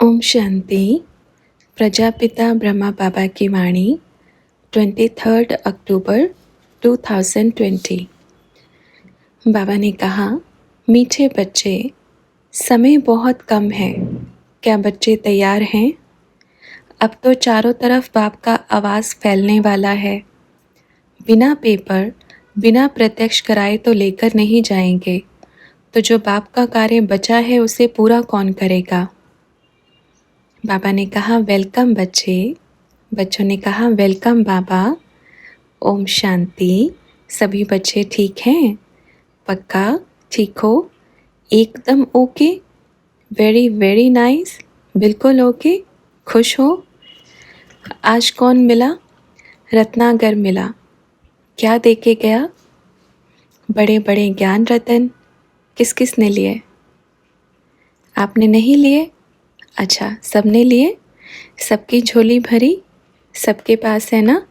ओम शांति। प्रजापिता ब्रह्मा बाबा की वाणी 23 अक्टूबर 2020। बाबा ने कहा, मीठे बच्चे, समय बहुत कम है। क्या बच्चे तैयार हैं? अब तो चारों तरफ बाप का आवाज़ फैलने वाला है। बिना पेपर, बिना प्रत्यक्ष कराए तो लेकर नहीं जाएंगे, तो जो बाप का कार्य बचा है उसे पूरा कौन करेगा? बाबा ने कहा, वेलकम बच्चे। बच्चों ने कहा, वेलकम बाबा। ओम शांति। सभी बच्चे ठीक हैं? पक्का ठीक हो? एकदम ओके? Very very nice. बिल्कुल ओके? खुश हो? आज कौन मिला? रत्नागर मिला। क्या दे के गया? बड़े बड़े ज्ञान रतन। किस किस ने लिए? आपने नहीं लिए? अच्छा, सबने लिए? सबकी झोली भरी? सबके पास है ना?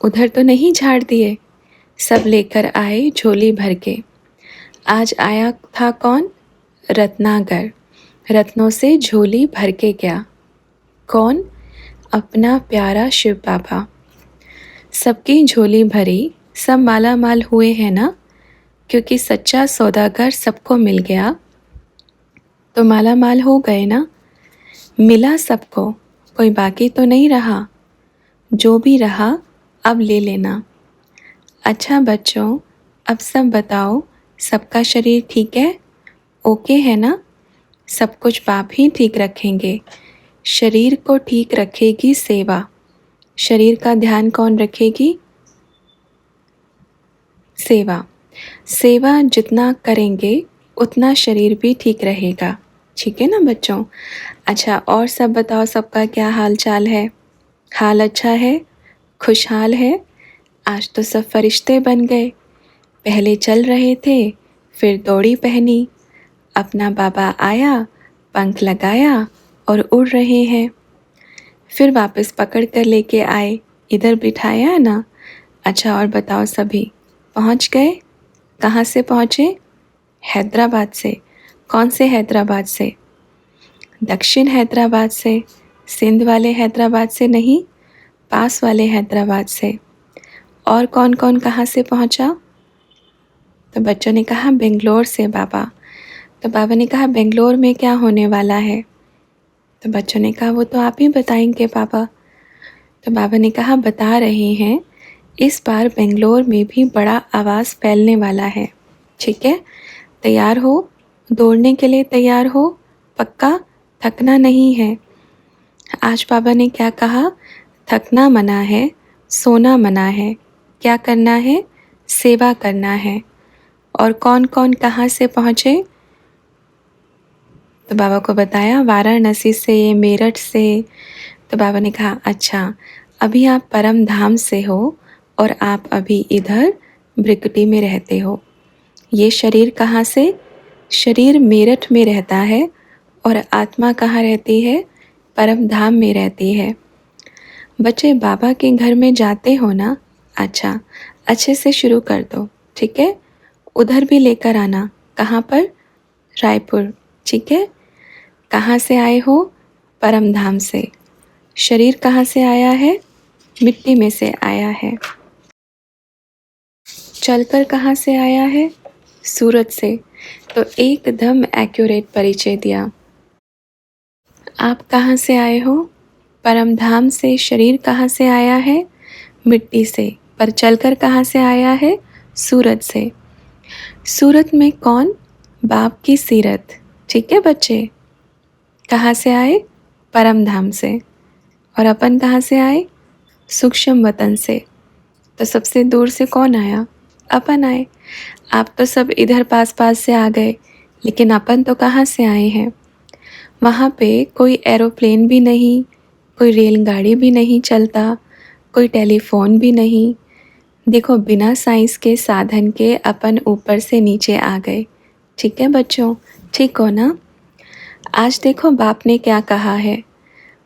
उधर तो नहीं झाड़ दिए? सब लेकर आए झोली भर के। आज आया था कौन? रत्नागर। रत्नों से झोली भर के गया। कौन? अपना प्यारा शिव बाबा। सबकी झोली भरी, सब माला माल हुए हैं ना? क्योंकि सच्चा सौदागर सबको मिल गया, तो माला माल हो गए ना? मिला सबको, कोई बाकी तो नहीं रहा। जो भी रहा अब ले लेना। अच्छा बच्चों, अब सब बताओ, सबका शरीर ठीक है? ओके है ना? सब कुछ बाप ही ठीक रखेंगे। शरीर को ठीक रखेगी सेवा। शरीर का ध्यान कौन रखेगी? सेवा। सेवा जितना करेंगे उतना शरीर भी ठीक रहेगा। ठीक है ना बच्चों? अच्छा, और सब बताओ, सबका क्या हाल चाल है? हाल अच्छा है? खुशहाल है? आज तो सब फरिश्ते बन गए। पहले चल रहे थे, फिर दौड़ी पहनी। अपना बाबा आया, पंख लगाया और उड़ रहे हैं। फिर वापस पकड़ कर लेके आए, इधर बिठाया ना। अच्छा, और बताओ सभी, पहुंच गए? कहाँ से पहुँचे? हैदराबाद से। कौन से हैदराबाद से? दक्षिण हैदराबाद से। सिंध वाले हैदराबाद से नहीं, पास वाले हैदराबाद से। और कौन कौन कहाँ से पहुँचा? तो बच्चों ने कहा, बेंगलोर से बाबा। तो बाबा ने कहा, बेंगलोर में क्या होने वाला है? तो बच्चों ने कहा, वो तो आप ही बताएंगे बाबा। तो बाबा ने कहा, बता रहे हैं, इस बार बेंगलोर में भी बड़ा आवाज़ फैलने वाला है। ठीक है? तैयार हो? दौड़ने के लिए तैयार हो? पक्का? थकना नहीं है। आज बाबा ने क्या कहा? थकना मना है, सोना मना है। क्या करना है? सेवा करना है। और कौन कौन कहाँ से पहुँचे? तो बाबा को बताया, वाराणसी से, मेरठ से। तो बाबा ने कहा, अच्छा, अभी आप परम धाम से हो और आप अभी इधर ब्रिकटी में रहते हो। ये शरीर कहाँ से? शरीर मेरठ में रहता है और आत्मा कहाँ रहती है? परम धाम में रहती है। बच्चे, बाबा के घर में जाते हो ना? अच्छा, अच्छे से शुरू कर दो। ठीक है? उधर भी लेकर आना। कहाँ पर? रायपुर। ठीक है? कहाँ से आए हो? परम धाम से। शरीर कहाँ से आया है? मिट्टी में से आया है। चलकर कहाँ से आया है? सूरत से। तो एकदम एक्यूरेट परिचय दिया। आप कहाँ से आए हो? परम धाम से। शरीर कहाँ से आया है? मिट्टी से। पर चलकर कहाँ से आया है? सूरत से। सूरत में कौन? बाप की सीरत। ठीक है बच्चे? कहाँ से आए? परम धाम से। और अपन कहाँ से आए? सूक्ष्म वतन से। तो सबसे दूर से कौन आया? अपन आए। आप तो सब इधर पास पास से आ गए, लेकिन अपन तो कहाँ से आए हैं? वहाँ पे कोई एरोप्लेन भी नहीं, कोई रेलगाड़ी भी नहीं चलता, कोई टेलीफोन भी नहीं। देखो, बिना साइंस के साधन के अपन ऊपर से नीचे आ गए। ठीक है बच्चों? ठीक हो ना? आज देखो बाप ने क्या कहा है।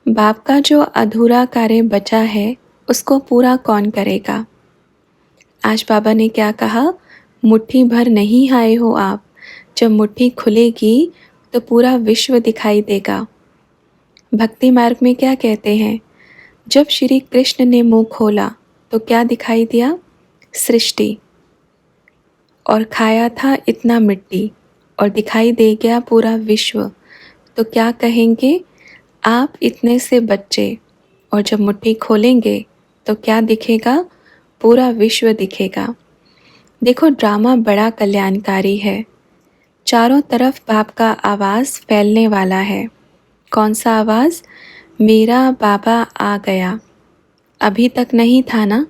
बाप का जो अधूरा कार्य बचा है उसको पूरा कौन करेगा? आज बाबा ने क्या कहा? मुट्ठी भर नहीं आए हो आप। जब मुट्ठी खुलेगी तो पूरा विश्व दिखाई देगा। भक्ति मार्ग में क्या कहते हैं, जब श्री कृष्ण ने मुंह खोला तो क्या दिखाई दिया, सृष्टि, और खाया था इतना मिट्टी और दिखाई दे गया पूरा विश्व। तो क्या कहेंगे, आप इतने से बच्चे, और जब मुट्ठी खोलेंगे तो क्या दिखेगा, पूरा विश्व दिखेगा। देखो ड्रामा बड़ा कल्याणकारी है। चारों तरफ बाप का आवाज़ फैलने वाला है। कौन सा आवाज़, मेरा बाबा आ गया। अभी तक नहीं था ना,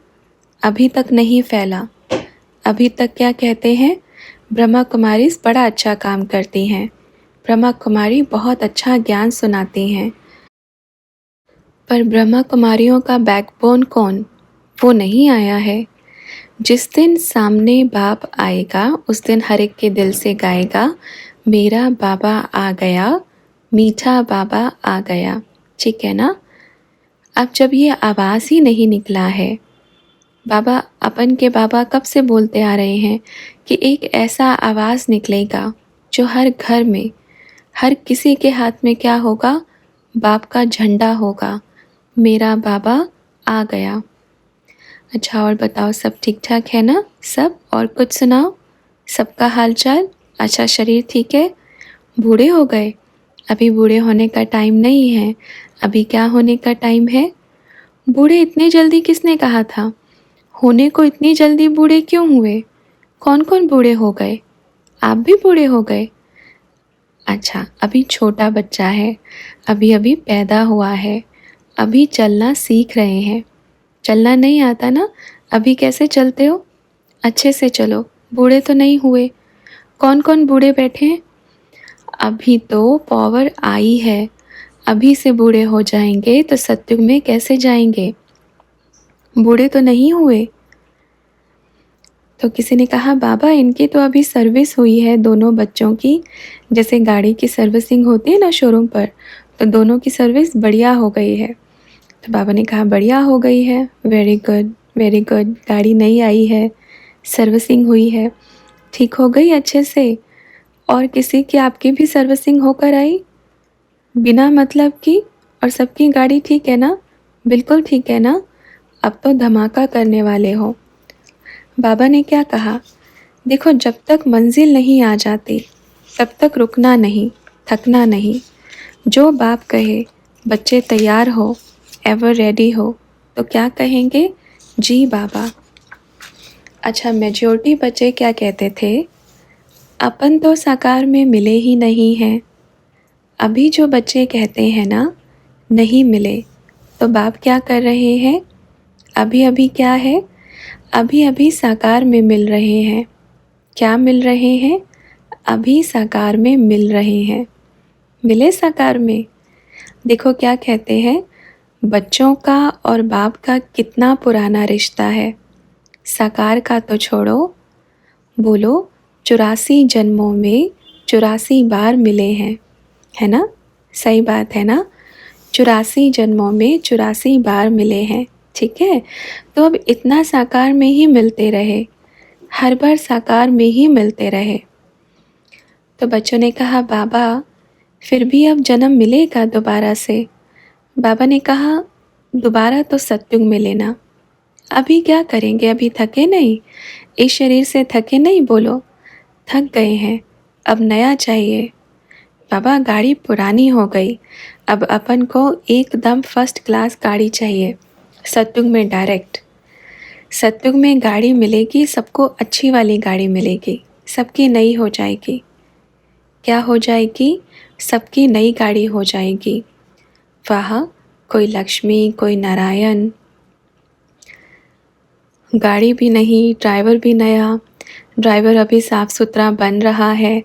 अभी तक नहीं फैला। अभी तक क्या कहते हैं, ब्रह्मा कुमारी बड़ा अच्छा काम करती हैं, ब्रह्मा कुमारी बहुत अच्छा ज्ञान सुनाती हैं। पर ब्रह्मा कुमारियों का बैकबोन कौन, वो नहीं आया है। जिस दिन सामने बाप आएगा उस दिन हर एक के दिल से गाएगा, मेरा बाबा आ गया, मीठा बाबा आ गया। ठीक है ना। अब जब ये आवाज़ ही नहीं निकला है, बाबा अपन के बाबा कब से बोलते आ रहे हैं कि एक ऐसा आवाज़ निकलेगा जो हर घर में, हर किसी के हाथ में क्या होगा, बाप का झंडा होगा, मेरा बाबा आ गया। अच्छा और बताओ, सब ठीक ठाक है ना सब, और कुछ सुनाओ, सबका हालचाल। अच्छा शरीर ठीक है, बूढ़े हो गए, अभी बूढ़े होने का टाइम नहीं है, अभी क्या होने का टाइम है। बूढ़े इतने जल्दी किसने कहा था, होने को इतनी जल्दी बूढ़े क्यों हुए, कौन कौन बूढ़े हो गए, आप भी बूढ़े हो गए। अच्छा अभी छोटा बच्चा है, अभी अभी पैदा हुआ है, अभी चलना सीख रहे हैं। चलना नहीं आता ना, अभी कैसे चलते हो, अच्छे से चलो, बूढ़े तो नहीं हुए। कौन कौन बूढ़े बैठे हैं, अभी तो पावर आई है, अभी से बूढ़े हो जाएंगे तो सत्युग में कैसे जाएंगे, बूढ़े तो नहीं हुए। तो किसी ने कहा बाबा इनकी तो अभी सर्विस हुई है दोनों बच्चों की, जैसे गाड़ी की सर्विसिंग होती है ना शोरूम पर, तो दोनों की सर्विस बढ़िया हो गई है। तो बाबा ने कहा बढ़िया हो गई है, वेरी गुड वेरी गुड, गाड़ी नई आई है, सर्विसिंग हुई है, ठीक हो गई अच्छे से। और किसी की आपकी भी सर्विसिंग होकर आई बिना मतलब की, और सबकी गाड़ी ठीक है ना, बिल्कुल ठीक है ना, अब तो धमाका करने वाले हो। बाबा ने क्या कहा, देखो जब तक मंजिल नहीं आ जाती तब तक रुकना नहीं, थकना नहीं। जो बाप कहे बच्चे तैयार हो, एवर रेडी हो, तो क्या कहेंगे, जी बाबा। अच्छा मेजॉरिटी बच्चे क्या कहते थे, अपन तो साकार में मिले ही नहीं हैं। अभी जो बच्चे कहते हैं ना नहीं मिले, तो बाप क्या कर रहे हैं, अभी अभी क्या है, अभी अभी साकार में मिल रहे हैं। क्या मिल रहे हैं, अभी साकार में मिल रहे हैं। मिले साकार में। देखो क्या कहते हैं, बच्चों का और बाप का कितना पुराना रिश्ता है। साकार का तो छोड़ो, बोलो 84 जन्मों में 84 बार मिले हैं, है ना, सही बात है ना, 84 जन्मों में 84 बार मिले हैं। ठीक है, तो अब इतना साकार में ही मिलते रहे, हर बार साकार में ही मिलते रहे। तो बच्चों ने कहा बाबा फिर भी अब जन्म मिलेगा दोबारा से। बाबा ने कहा दोबारा तो सत्युग में लेना, अभी क्या करेंगे, अभी थके नहीं, इस शरीर से थके नहीं, बोलो थक गए हैं, अब नया चाहिए। बाबा गाड़ी पुरानी हो गई, अब अपन को एकदम फर्स्ट क्लास गाड़ी चाहिए, सत्युग में डायरेक्ट। सत्युग में गाड़ी मिलेगी सबको, अच्छी वाली गाड़ी मिलेगी, सबकी नई हो जाएगी। क्या हो जाएगी, सबकी नई गाड़ी हो जाएगी। वाह, कोई लक्ष्मी कोई नारायण, गाड़ी भी नहीं, ड्राइवर भी नया, ड्राइवर अभी साफ़ सुथरा बन रहा है,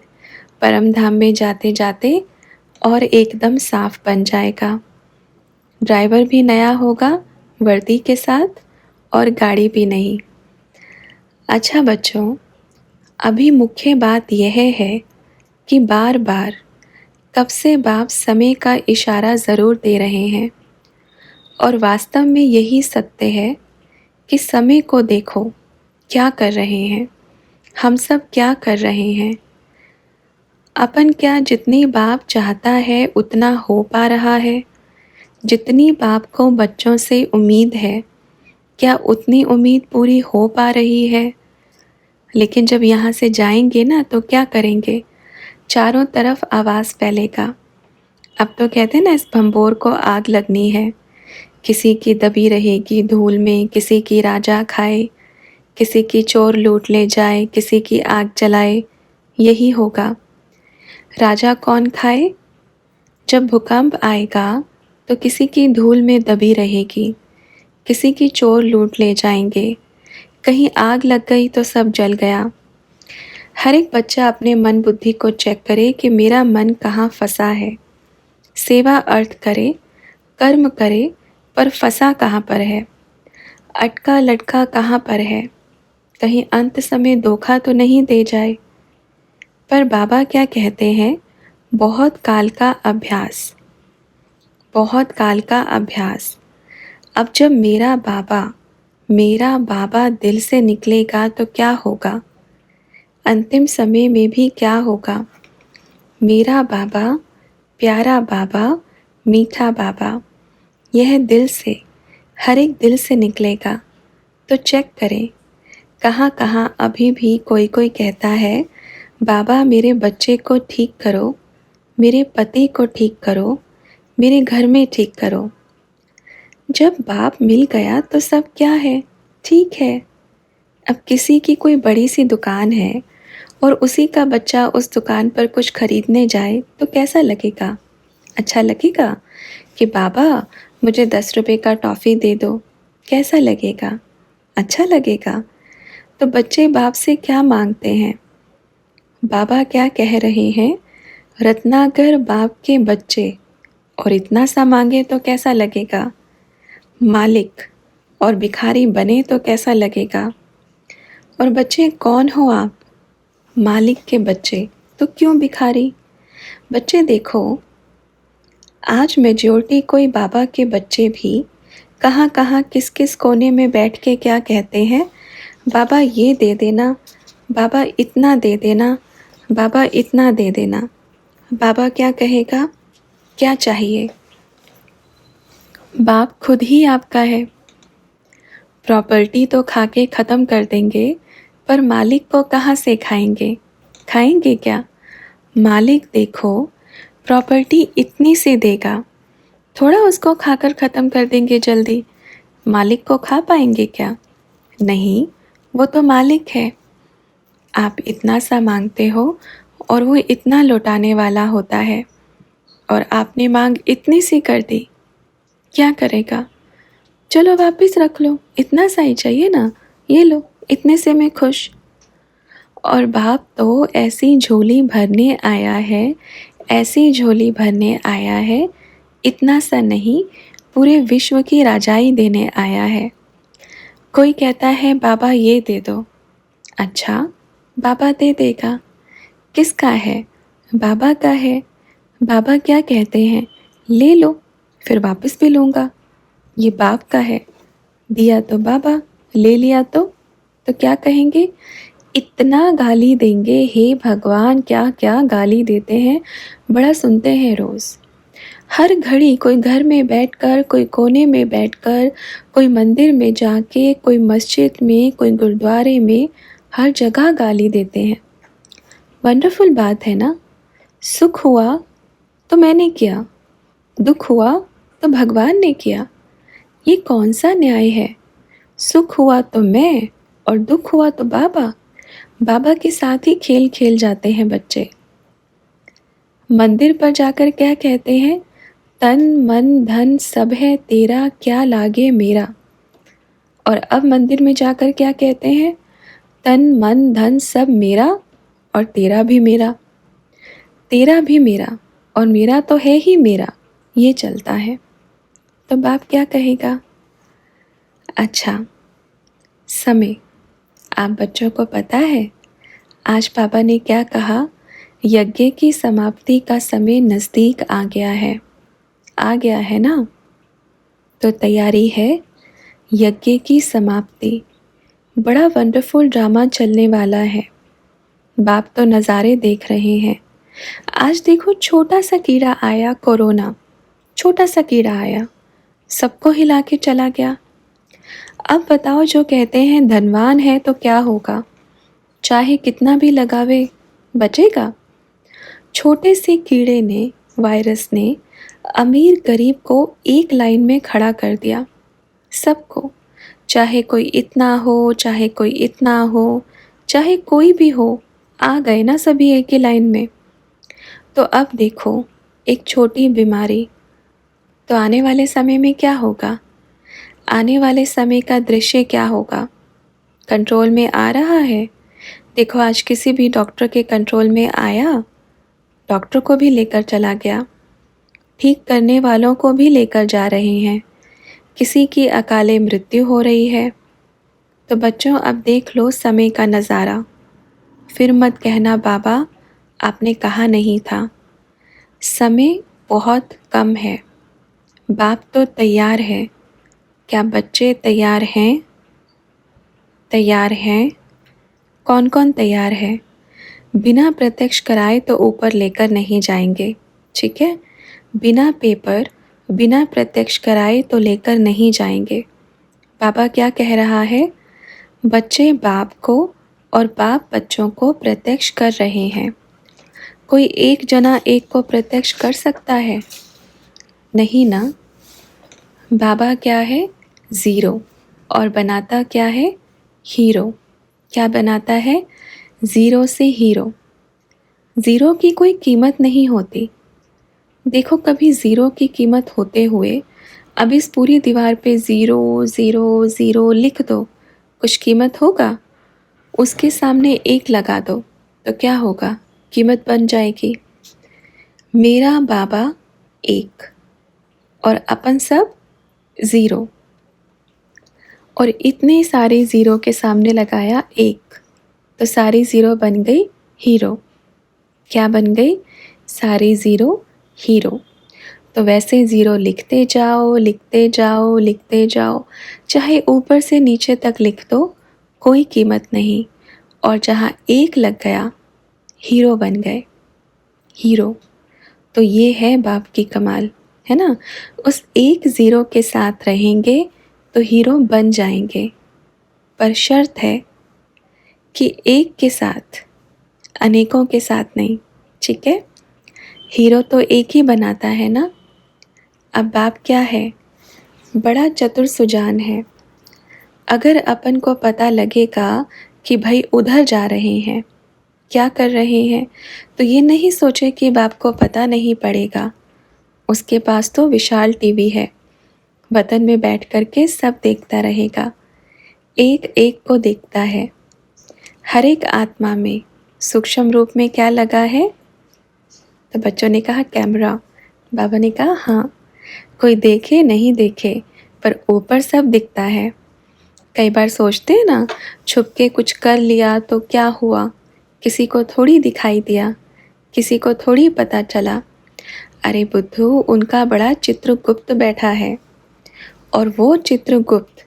परम धाम में जाते जाते और एकदम साफ बन जाएगा। ड्राइवर भी नया होगा वर्दी के साथ, और गाड़ी भी नहीं। अच्छा बच्चों, अभी मुख्य बात यह है कि बार बार कब से बाप समय का इशारा ज़रूर दे रहे हैं, और वास्तव में यही सत्य है कि समय को देखो क्या कर रहे हैं, हम सब क्या कर रहे हैं। अपन क्या जितनी बाप चाहता है उतना हो पा रहा है, जितनी बाप को बच्चों से उम्मीद है, क्या उतनी उम्मीद पूरी हो पा रही है? लेकिन जब यहाँ से जाएंगे ना तो क्या करेंगे? चारों तरफ आवाज़ फैलेगा। अब तो कहते हैं ना, इस भंबोर को आग लगनी है। किसी की दबी रहेगी धूल में, किसी की राजा खाए, किसी की चोर लूट ले जाए, किसी की आग जलाए। यही होगा। राजा कौन खाए? जब भूकंप आएगा तो किसी की धूल में दबी रहेगी, किसी की चोर लूट ले जाएंगे, कहीं आग लग गई तो सब जल गया। हर एक बच्चा अपने मन बुद्धि को चेक करे कि मेरा मन कहाँ फंसा है। सेवा अर्थ करे, कर्म करे, पर फंसा कहाँ पर है? अटका लटका कहाँ पर है? कहीं अंत समय धोखा तो नहीं दे जाए। पर बाबा क्या कहते हैं? बहुत काल का अभ्यास, बहुत काल का अभ्यास। अब जब मेरा बाबा दिल से निकलेगा तो क्या होगा? अंतिम समय में भी क्या होगा? मेरा बाबा, प्यारा बाबा, मीठा बाबा, यह दिल से, हर एक दिल से निकलेगा। तो चेक करें, कहाँ कहाँ अभी भी कोई कोई कहता है, बाबा मेरे बच्चे को ठीक करो, मेरे पति को ठीक करो, मेरे घर में ठीक करो। जब बाप मिल गया तो सब क्या है, ठीक है। अब किसी की कोई बड़ी सी दुकान है और उसी का बच्चा उस दुकान पर कुछ खरीदने जाए तो कैसा लगेगा? अच्छा लगेगा कि बाबा मुझे 10 रुपए का टॉफ़ी दे दो? कैसा लगेगा? अच्छा लगेगा। तो बच्चे बाप से क्या मांगते हैं? बाबा क्या कह रहे हैं? रत्नाकर बाप के बच्चे, और इतना सा मांगे तो कैसा लगेगा? मालिक और भिखारी बने तो कैसा लगेगा? और बच्चे कौन हो आप? मालिक के बच्चे, तो क्यों भिखारी? बच्चे देखो, आज मेजॉरिटी कोई बाबा के बच्चे भी कहाँ कहाँ किस किस कोने में बैठ के क्या कहते हैं, बाबा ये दे देना, बाबा इतना दे देना, बाबा इतना दे देना। बाबा क्या कहेगा? क्या चाहिए? बाप खुद ही आपका है। प्रॉपर्टी तो खा के ख़त्म कर देंगे, पर मालिक को कहाँ से खाएंगे? खाएंगे क्या? मालिक देखो, प्रॉपर्टी इतनी सी देगा, थोड़ा उसको खाकर ख़त्म कर देंगे जल्दी। मालिक को खा पाएंगे क्या? नहीं, वो तो मालिक है। आप इतना सा मांगते हो और वो इतना लौटाने वाला होता है, और आपने मांग इतनी सी कर दी, क्या करेगा? चलो वापस रख लो, इतना सा ही चाहिए ना, ये लो, इतने से मैं खुश। और बाप तो ऐसी झोली भरने आया है, ऐसी झोली भरने आया है, इतना सा नहीं, पूरे विश्व की राजाई देने आया है। कोई कहता है बाबा ये दे दो, अच्छा बाबा दे देगा। किसका है? बाबा का है। बाबा क्या कहते हैं? ले लो, फिर वापस भी लूँगा, ये बाप का है। दिया तो बाबा, ले लिया तो क्या कहेंगे? इतना गाली देंगे, हे भगवान क्या क्या गाली देते हैं, बड़ा सुनते हैं रोज़। हर घड़ी कोई घर में बैठकर, कोई कोने में बैठकर, कोई मंदिर में जाके, कोई मस्जिद में, कोई गुरुद्वारे में, हर जगह गाली देते हैं। वंडरफुल बात है ना? सुख हुआ तो मैंने किया, दुख हुआ तो भगवान ने किया। ये कौन सा न्याय है? सुख हुआ तो मैं और दुख हुआ तो बाबा। बाबा के साथ ही खेल खेल जाते हैं बच्चे। मंदिर पर जाकर क्या कहते हैं? तन मन धन सब है तेरा, क्या लागे मेरा। और अब मंदिर में जाकर क्या कहते हैं? तन मन धन सब मेरा और तेरा भी मेरा, तेरा भी मेरा और मेरा तो है ही मेरा, ये चलता है। तो बाप क्या कहेगा? अच्छा, समय, आप बच्चों को पता है आज पापा ने क्या कहा? यज्ञ की समाप्ति का समय नज़दीक आ गया है। आ गया है ना? तो तैयारी है यज्ञ की समाप्ति। बड़ा वंडरफुल ड्रामा चलने वाला है। बाप तो नज़ारे देख रहे हैं। आज देखो, छोटा सा कीड़ा आया, कोरोना। छोटा सा कीड़ा आया, सबको हिला के चला गया। अब बताओ, जो कहते हैं धनवान है तो क्या होगा, चाहे कितना भी लगावे बचेगा? छोटे से कीड़े ने, वायरस ने अमीर गरीब को एक लाइन में खड़ा कर दिया। सबको, चाहे कोई इतना हो, चाहे कोई इतना हो, चाहे कोई भी हो, आ गए ना सभी एक ही लाइन में। तो अब देखो, एक छोटी बीमारी, तो आने वाले समय में क्या होगा? आने वाले समय का दृश्य क्या होगा? कंट्रोल में आ रहा है। देखो, आज किसी भी डॉक्टर के कंट्रोल में आया, डॉक्टर को भी लेकर चला गया, ठीक करने वालों को भी लेकर जा रहे हैं। किसी की अकाले मृत्यु हो रही है। तो बच्चों, अब देख लो समय का नज़ारा। फिर मत कहना बाबा आपने कहा नहीं था। समय बहुत कम है। बाप तो तैयार है। क्या बच्चे तैयार हैं? तैयार हैं? कौन कौन तैयार है? बिना प्रत्यक्ष कराए तो ऊपर लेकर नहीं जाएंगे, ठीक है? बिना पेपर, बिना प्रत्यक्ष कराए तो लेकर नहीं जाएंगे। बाबा क्या कह रहा है? बच्चे बाप को और बाप बच्चों को प्रत्यक्ष कर रहे हैं। कोई एक जना एक को प्रत्यक्ष कर सकता है? नहीं ना। बाबा क्या है? ज़ीरो। और बनाता क्या है? हीरो। क्या बनाता है? ज़ीरो से हीरो। ज़ीरो की कोई कीमत नहीं होती। देखो, कभी ज़ीरो की कीमत होते हुए अब इस पूरी दीवार पे ज़ीरो ज़ीरो ज़ीरो लिख दो, कुछ कीमत होगा? उसके सामने एक लगा दो तो क्या होगा? कीमत बन जाएगी। मेरा बाबा एक और अपन सब ज़ीरो, और इतने सारे ज़ीरो के सामने लगाया एक, तो सारी ज़ीरो बन गई हीरो। क्या बन गई? सारी ज़ीरो हीरो। तो वैसे ज़ीरो लिखते जाओ, लिखते जाओ, लिखते जाओ, चाहे ऊपर से नीचे तक लिख दो, कोई कीमत नहीं। और जहाँ एक लग गया, हीरो बन गए, हीरो। तो ये है बाप की कमाल, है ना? उस एक ज़ीरो के साथ रहेंगे तो हीरो बन जाएंगे, पर शर्त है कि एक के साथ, अनेकों के साथ नहीं, ठीक है? हीरो तो एक ही बनाता है ना। अब बाप क्या है? बड़ा चतुर सुजान है। अगर अपन को पता लगेगा कि भाई उधर जा रहे हैं, क्या कर रहे हैं, तो ये नहीं सोचे कि बाप को पता नहीं पड़ेगा। उसके पास तो विशाल टीवी है, वतन में बैठ कर के सब देखता रहेगा, एक एक को देखता है। हर एक आत्मा में सूक्ष्म रूप में क्या लगा है? तो बच्चों ने कहा कैमरा। बाबा ने कहा हाँ, कोई देखे नहीं देखे, पर ऊपर सब दिखता है। कई बार सोचते हैं ना, छुप के कुछ कर लिया तो क्या हुआ, किसी को थोड़ी दिखाई दिया, किसी को थोड़ी पता चला। अरे बुद्धू, उनका बड़ा चित्रगुप्त बैठा है, और वो चित्रगुप्त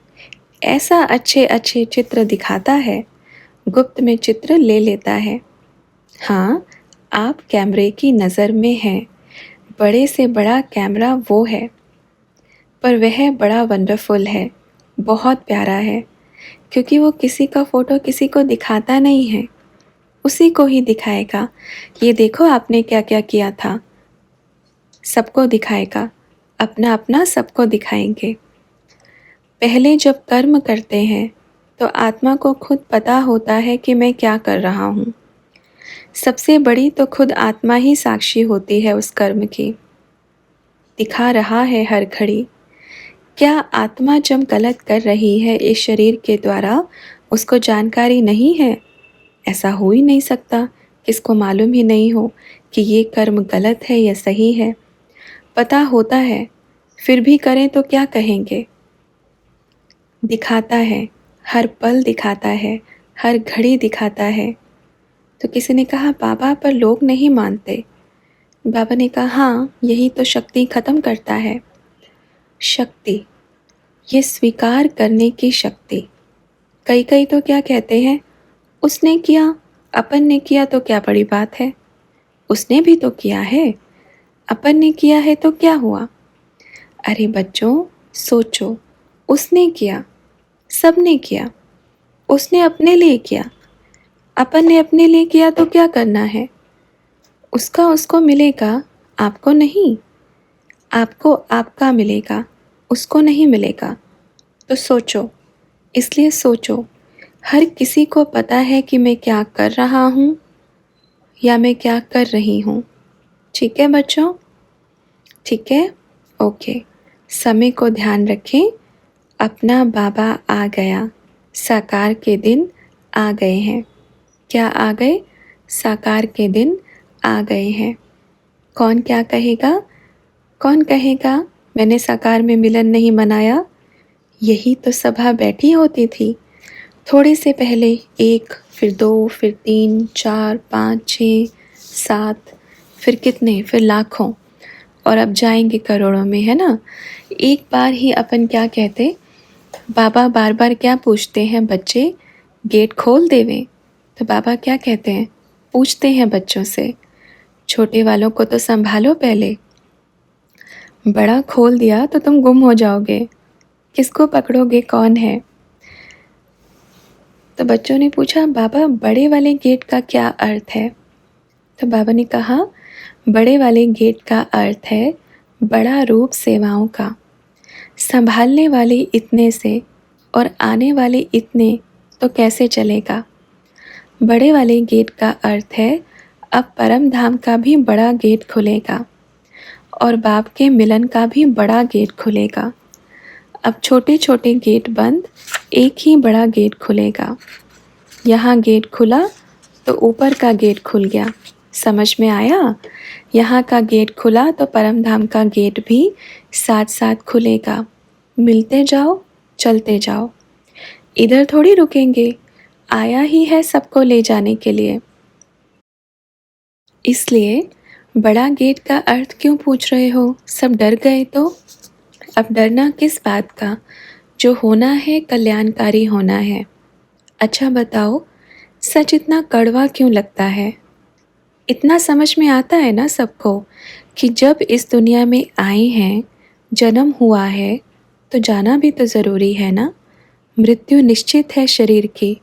ऐसा अच्छे अच्छे चित्र दिखाता है, गुप्त में चित्र ले लेता है। हाँ, आप कैमरे की नज़र में हैं, बड़े से बड़ा कैमरा वो है, पर वह बड़ा वंडरफुल है, बहुत प्यारा है, क्योंकि वो किसी का फ़ोटो किसी को दिखाता नहीं है, उसी को ही दिखाएगा। ये देखो आपने क्या क्या किया था, सबको दिखाएगा, अपना अपना सबको दिखाएंगे। पहले जब कर्म करते हैं तो आत्मा को खुद पता होता है कि मैं क्या कर रहा हूँ। सबसे बड़ी तो खुद आत्मा ही साक्षी होती है उस कर्म की, दिखा रहा है हर घड़ी। क्या आत्मा जब गलत कर रही है इस शरीर के द्वारा, उसको जानकारी नहीं है? ऐसा हो ही नहीं सकता, किसको मालूम ही नहीं हो कि ये कर्म गलत है या सही है। पता होता है, फिर भी करें तो क्या कहेंगे? दिखाता है, हर पल दिखाता है, हर घड़ी दिखाता है। तो किसी ने कहा बाबा, पर लोग नहीं मानते। बाबा ने कहा हाँ, यही तो शक्ति ख़त्म करता है। शक्ति, ये स्वीकार करने की शक्ति। कई कई तो क्या कहते हैं, उसने किया, अपन ने किया तो क्या बड़ी बात है, उसने भी तो किया है, अपन ने किया है तो क्या हुआ। अरे बच्चों, सोचो, उसने किया, सबने किया, उसने अपने लिए किया, अपन ने अपने लिए किया तो क्या करना है? उसका उसको मिलेगा, आपको नहीं। आपको आपका मिलेगा, उसको नहीं मिलेगा। तो सोचो, इसलिए सोचो, हर किसी को पता है कि मैं क्या कर रहा हूँ या मैं क्या कर रही हूँ। ठीक है बच्चों? ठीक है? ओके। समय को ध्यान रखें। अपना बाबा आ गया, साकार के दिन आ गए हैं। क्या आ गए? साकार के दिन आ गए हैं। कौन क्या कहेगा? कौन कहेगा मैंने साकार में मिलन नहीं मनाया? यही तो सभा बैठी होती थी। थोड़े से पहले 1, फिर 2, फिर 3, 4, 5, 6, 7, फिर कितने, फिर लाखों, और अब जाएंगे करोड़ों में, है ना? एक बार ही अपन क्या कहते, बाबा बार बार क्या पूछते हैं बच्चे, गेट खोल देवे? तो बाबा क्या कहते हैं, पूछते हैं बच्चों से, छोटे वालों को तो संभालो पहले, बड़ा खोल दिया तो तुम गुम हो जाओगे, किसको पकड़ोगे, कौन है? तो बच्चों ने पूछा, बाबा बड़े वाले गेट का क्या अर्थ है? तो बाबा ने कहा, बड़े वाले गेट का अर्थ है बड़ा रूप सेवाओं का। संभालने वाले इतने से और आने वाले इतने तो कैसे चलेगा? बड़े वाले गेट का अर्थ है अब परम धाम का भी बड़ा गेट खुलेगा और बाप के मिलन का भी बड़ा गेट खुलेगा। अब छोटे छोटे गेट बंद, एक ही बड़ा गेट खुलेगा। यहाँ गेट खुला तो ऊपर का गेट खुल गया। समझ में आया? यहाँ का गेट खुला तो परम धाम का गेट भी साथ साथ खुलेगा। मिलते जाओ, चलते जाओ, इधर थोड़ी रुकेंगे, आया ही है सबको ले जाने के लिए। इसलिए बड़ा गेट का अर्थ क्यों पूछ रहे हो? सब डर गए तो? अब डरना किस बात का? जो होना है कल्याणकारी होना है। अच्छा बताओ, सच इतना कड़वा क्यों लगता है? इतना समझ में आता है ना सबको कि जब इस दुनिया में आए हैं, जन्म हुआ है, तो जाना भी तो ज़रूरी है ना। मृत्यु निश्चित है शरीर की,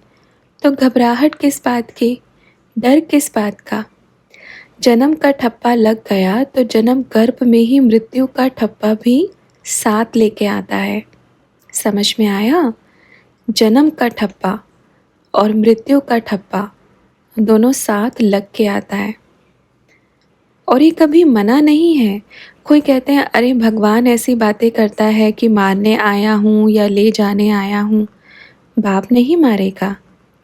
तो घबराहट किस बात की, डर किस बात का? जन्म का ठप्पा लग गया तो जन्म गर्भ में ही मृत्यु का ठप्पा भी साथ लेके आता है। समझ में आया? जन्म का ठप्पा और मृत्यु का ठप्पा दोनों साथ लग के आता है, और ये कभी मना नहीं है। कोई कहते हैं अरे भगवान ऐसी बातें करता है कि मारने आया हूँ या ले जाने आया हूँ। बाप नहीं मारेगा,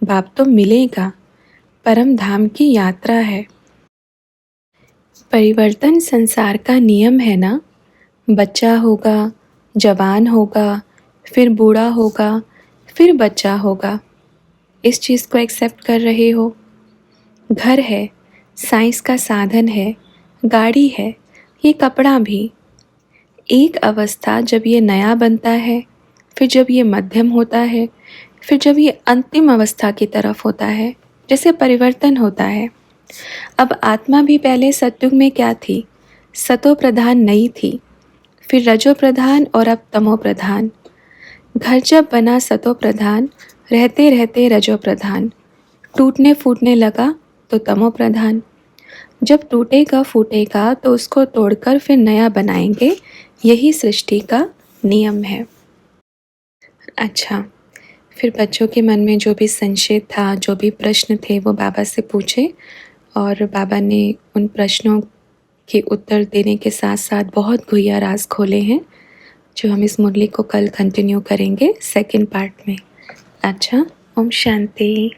बाप तो मिलेगा। परम धाम की यात्रा है। परिवर्तन संसार का नियम है ना। बच्चा होगा, जवान होगा, फिर बूढ़ा होगा, फिर बच्चा होगा। इस चीज़ को एक्सेप्ट कर रहे हो? घर है, साइंस का साधन है, गाड़ी है, ये कपड़ा भी। एक अवस्था जब ये नया बनता है, फिर जब ये मध्यम होता है, फिर जब ये अंतिम अवस्था की तरफ होता है, जैसे परिवर्तन होता है। अब आत्मा भी पहले सतयुग में क्या थी? सतो प्रधान नहीं थी, फिर रजो प्रधान और अब तमो प्रधान। घर जब बना सतो प्रधान, रहते रहते रजो प्रधान, टूटने फूटने लगा तो तमो प्रधान। जब टूटेगा फूटेगा तो उसको तोड़कर फिर नया बनाएंगे, यही सृष्टि का नियम है। अच्छा, फिर बच्चों के मन में जो भी संशय था, जो भी प्रश्न थे, वो बाबा से पूछे, और बाबा ने उन प्रश्नों के उत्तर देने के साथ साथ बहुत गुह्य राज खोले हैं, जो हम इस मुरली को कल कंटिन्यू करेंगे सेकंड पार्ट में। अच्छा, ओम शांति।